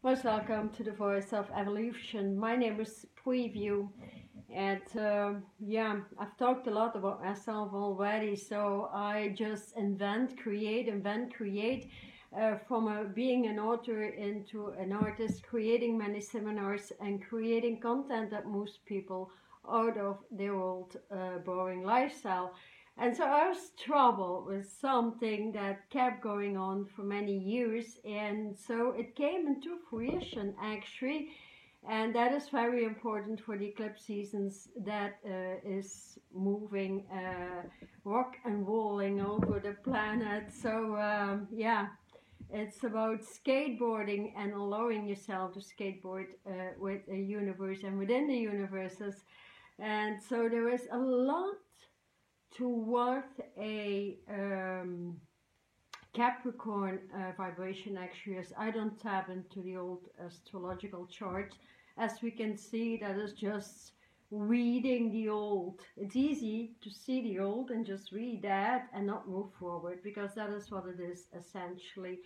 Most welcome to the Voice of Evolution. My name is Preview, and I've talked a lot about myself already. So I just invent, create. From being an author into an artist, creating many seminars and creating content that moves people out of their old boring lifestyle. And so I was troubled with something that kept going on for many years, and so it came into fruition actually, and that is very important for the eclipse seasons that is moving, rock and rolling over the planet. So it's about skateboarding and allowing yourself to skateboard with the universe and within the universes. And so there is a lot toward a Capricorn vibration actually, as I don't tap into the old astrological chart. As we can see, that is just reading the old. It's easy to see the old and just read that and not move forward, because that is what it is essentially.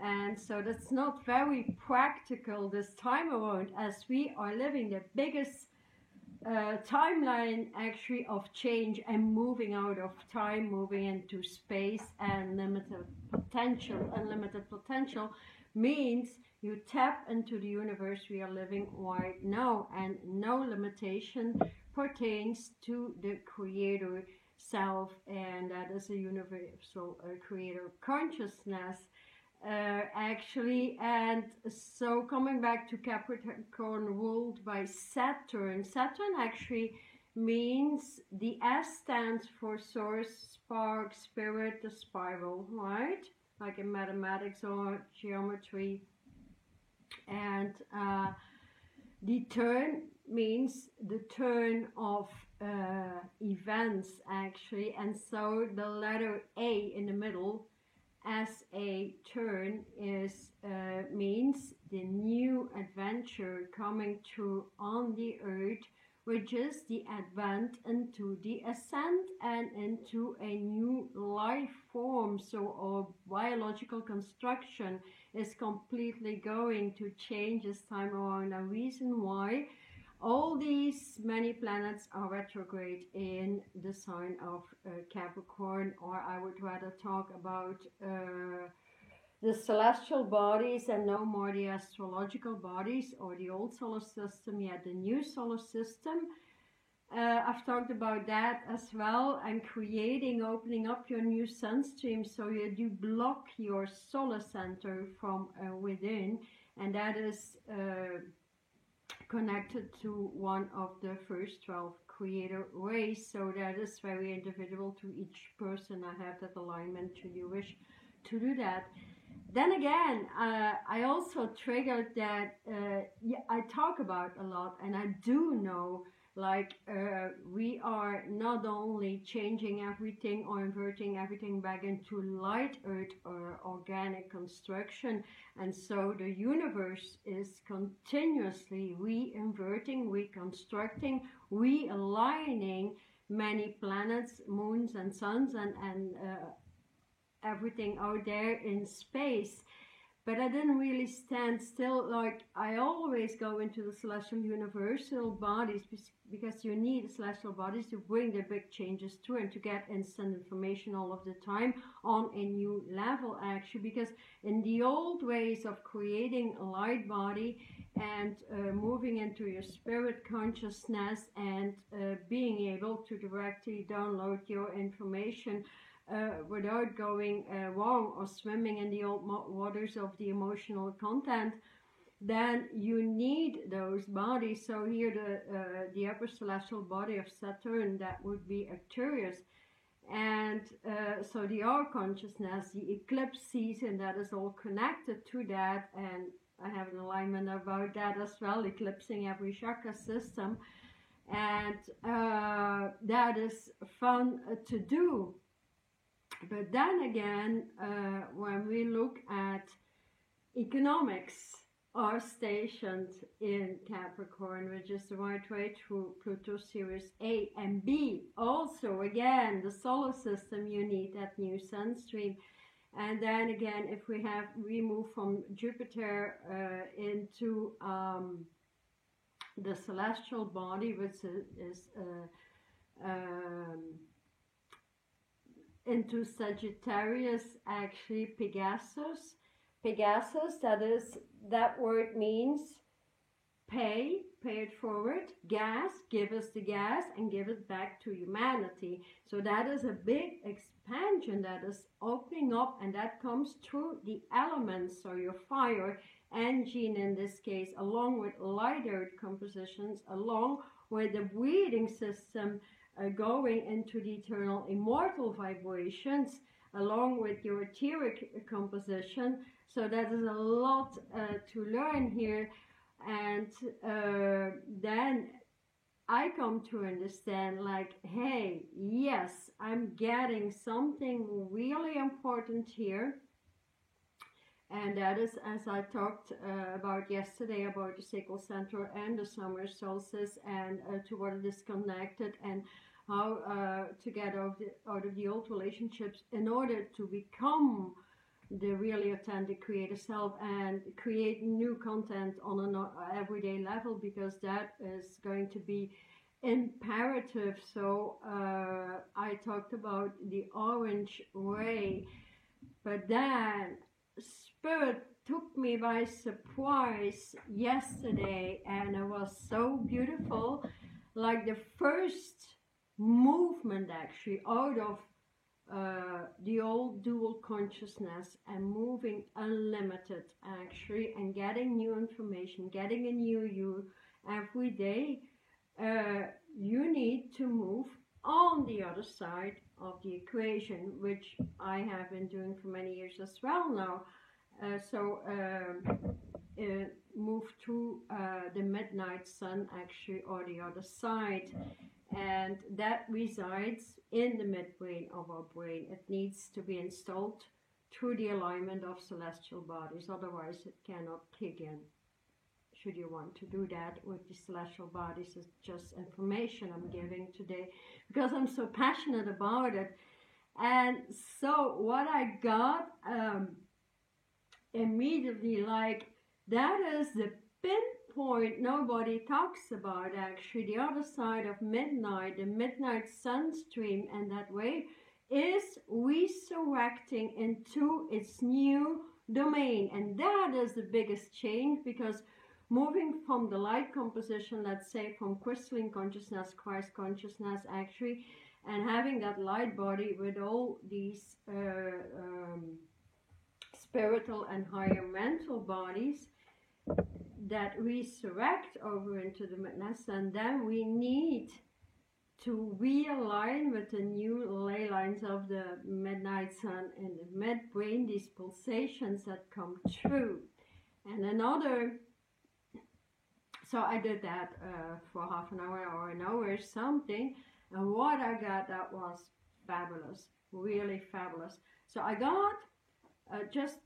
And so that's not very practical this time around, as we are living the biggest timeline actually of change and moving out of time, moving into space and limited potential. Unlimited potential means you tap into the universe we are living right now, and no limitation pertains to the creator self, and that is a universal creator consciousness. Actually, and so coming back to Capricorn, ruled by Saturn. Saturn actually means the S stands for source, spark, spirit, the spiral, right? Like in mathematics or geometry. And the turn means the turn of events actually, and so the letter A in the middle as a turn is means the new adventure coming through on the earth, which is the advent into the ascent and into a new life form. So our biological construction is completely going to change this time around. A reason why all these many planets are retrograde in the sign of Capricorn, or I would rather talk about the celestial bodies and no more the astrological bodies or the old solar system, yet the new solar system. I've talked about that as well, and creating, opening up your new sun stream so you do block your solar center from within, and that is connected to one of the first 12 creator rays. So that is very individual to each person. I have that alignment should you wish to do that. Then again, I also triggered that I talk about a lot, and I do know, like we are not only changing everything or inverting everything back into light earth or organic construction, and so the universe is continuously re-inverting, reconstructing, realigning many planets, moons and suns, and everything out there in space. But I didn't really stand still. Like, I always go into the celestial universal bodies, because you need celestial bodies to bring the big changes through and to get instant information all of the time on a new level actually. Because in the old ways of creating a light body and moving into your spirit consciousness and being able to directly download your information without going wrong or swimming in the old waters of the emotional content, then you need those bodies. So here the upper celestial body of Saturn, that would be Arcturus, and so the R consciousness, the eclipse season, that is all connected to that, and I have an alignment about that as well, eclipsing every chakra system, and that is fun to do. But then again, when we look at economics, are stationed in Capricorn, which is the right way through Pluto series A and B. Also, again, the solar system, you need that new sun stream. And then again, if we move from Jupiter into the celestial body, which is into Sagittarius, actually Pegasus. Pegasus, that word means pay it forward, gas, give us the gas and give it back to humanity. So that is a big expansion that is opening up, and that comes through the elements, so your fire engine in this case, along with light earth compositions, along with the breathing system going into the eternal immortal vibrations, along with your etheric composition. So that is a lot to learn here. And then I come to understand, like, hey, yes, I'm getting something really important here. And that is, as I talked about yesterday, about the sacral center and the summer solstice, and to what it is connected, and how to get out of the old relationships in order to become the really authentic creator self and create new content on an everyday level, because that is going to be imperative. So I talked about the orange ray, but then Spirit took me by surprise yesterday, and it was so beautiful, like the first movement actually out of the old dual consciousness and moving unlimited actually, and getting new information, getting a new you every day. You need to move on the other side of the equation, which I have been doing for many years as well now. Move to the midnight sun actually, or the other side, and that resides in the midbrain of our brain. It needs to be installed through the alignment of celestial bodies, otherwise it cannot kick in. Should you want to do that with the celestial bodies, it's just information I'm giving today because I'm so passionate about it. And so what I got immediately, like, that is the pinpoint nobody talks about actually. The other side of midnight, the midnight sun stream, and that way is resurrecting into its new domain. And that is the biggest change, because moving from the light composition, let's say from crystalline consciousness, Christ consciousness actually, and having that light body with all these spiritual and higher mental bodies that resurrect over into the midness, and then we need to realign with the new ley lines of the midnight sun in the midbrain, these pulsations that come through. And another, so I did that for half an hour or an hour something, and what I got, that was fabulous, really fabulous. So I got just,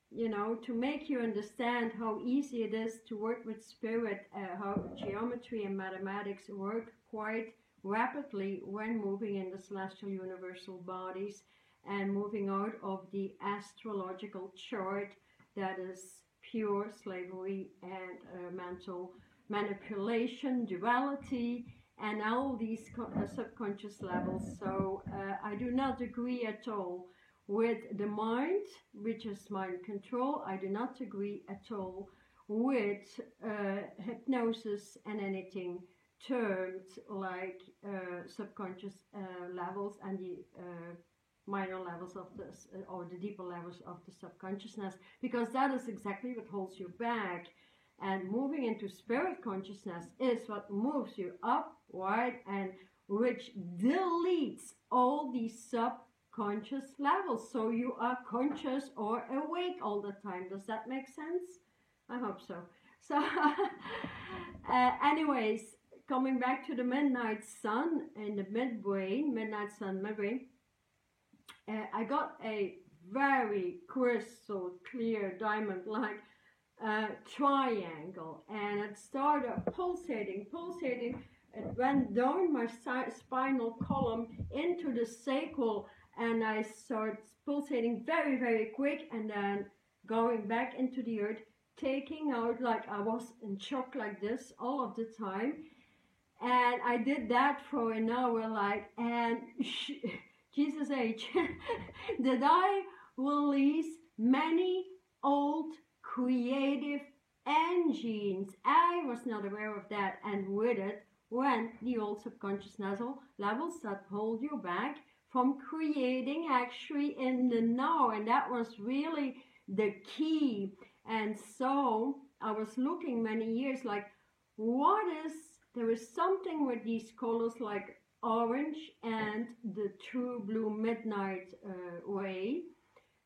you know, to make you understand how easy it is to work with spirit, how geometry and mathematics work quite rapidly when moving in the celestial universal bodies and moving out of the astrological chart that is pure slavery and mental manipulation, duality, and all these subconscious levels. So I do not agree at all with the mind, which is mind control. I do not agree at all with hypnosis and anything termed like subconscious levels and the minor levels of this, or the deeper levels of the subconsciousness, because that is exactly what holds you back. And moving into spirit consciousness is what moves you up, right, and which deletes all these subconscious levels, so you are conscious or awake all the time. Does that make sense? I hope so. So anyways, coming back to the midnight sun in the midbrain, midnight sun midbrain, I got a very crystal clear diamond-like triangle, and it started pulsating. It went down my spinal column into the sacral and I start pulsating very, very quick, and then going back into the earth, taking out, like I was in shock like this all of the time. And I did that for an hour, like, and Jesus H, did I release many old creative engines. I was not aware of that, and with it went the old subconscious levels that hold you back from creating actually in the now, and that was really the key. And so I was looking many years like, what is, there is something with these colors like orange and the true blue midnight ray,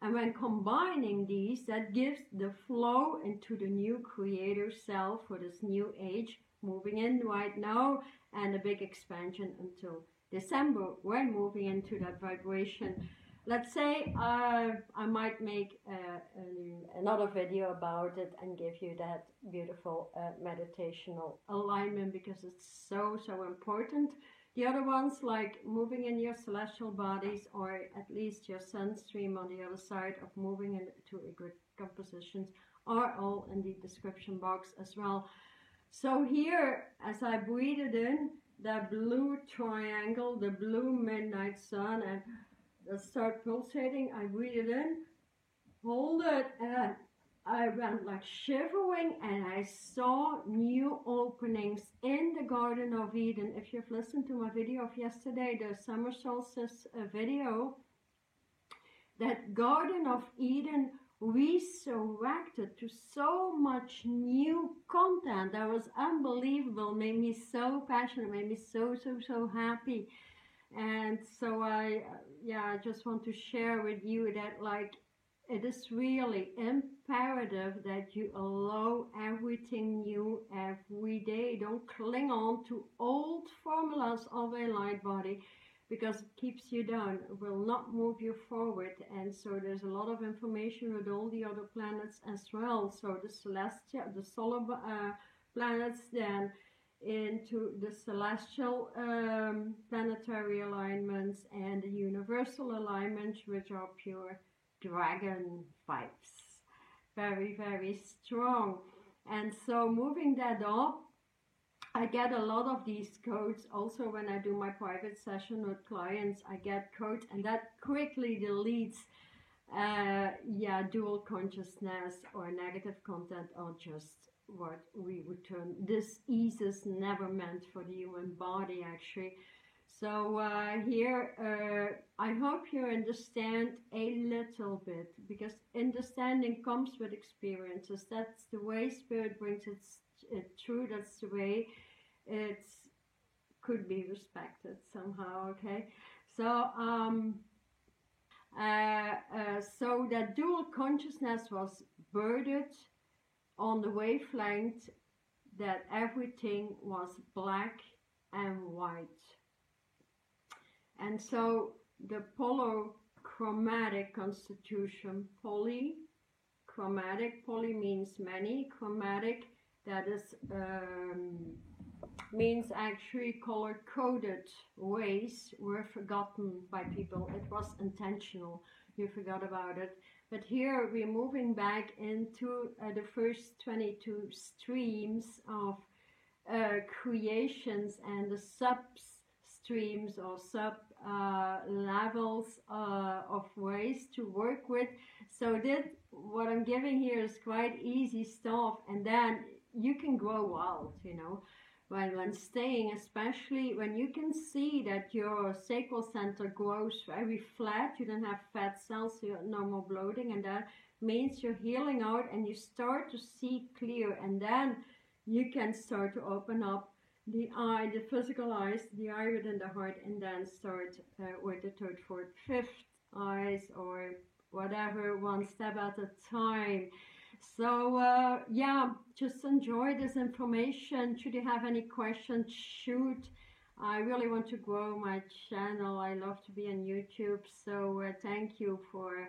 and when combining these, that gives the flow into the new creator self for this new age moving in right now, and a big expansion until December when moving into that vibration. Let's say I might make another video about it and give you that beautiful meditational alignment, because it's so, so important. The other ones, like moving in your celestial bodies, or at least your sun stream on the other side of moving into a good compositions, are all in the description box as well. So here, as I breathe it in, that blue triangle, the blue midnight sun, and start pulsating, I breathe it in, hold it, and I went like shivering, and I saw new openings in the Garden of Eden. If you've listened to my video of yesterday, the summer solstice video, that Garden of Eden resurrected to so much new content that was unbelievable, made me so passionate, made me so, so, so happy. And so I just want to share with you that, like, it is really imperative that you allow everything new every day. Don't cling on to old formulas of a light body, because it keeps you down, it will not move you forward. And so there's a lot of information with all the other planets as well. So the celestial, the solar planets, then into the celestial planetary alignments, and the universal alignments, which are pure dragon vibes, very, very strong. And so moving that up, I get a lot of these codes also when I do my private session with clients. I get codes, and that quickly deletes dual consciousness or negative content, or just what we would term diseases never meant for the human body actually. So here I hope you understand a little bit, because understanding comes with experiences. That's the way Spirit brings it through. That's the way it could be respected somehow. Okay, so so that dual consciousness was birthed on the wavelength that everything was black and white. And so the polychromatic constitution, polychromatic, poly means many, chromatic, that is means actually color-coded ways were forgotten by people. It was intentional, you forgot about it. But here we're moving back into the first 22 streams of creations, and the sub-streams or sub-levels of ways to work with. So what I'm giving here is quite easy stuff, and then you can grow wild, you know, when staying, especially when you can see that your sacral center grows very flat, you don't have fat cells, so no more bloating, and that means you're healing out and you start to see clear, and then you can start to open up the eye, the physical eyes, the eye within the heart, and then start with the third, fourth, fifth eyes, or whatever, one step at a time. So just enjoy this information. Should you have any questions, shoot. I really want to grow my channel. I love to be on YouTube. So thank you for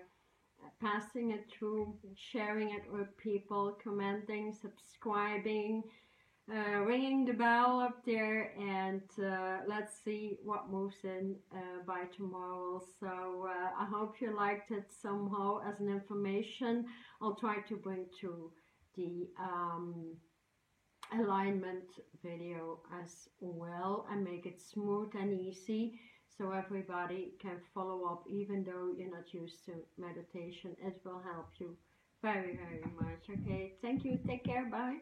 passing it through, sharing it with people, commenting, subscribing. ringing the bell up there, and let's see what moves in by tomorrow. So I hope you liked it somehow as an information. I'll try to bring to the alignment video as well and make it smooth and easy so everybody can follow up even though you're not used to meditation. It will help you very, very much. Okay, thank you. Take care. Bye.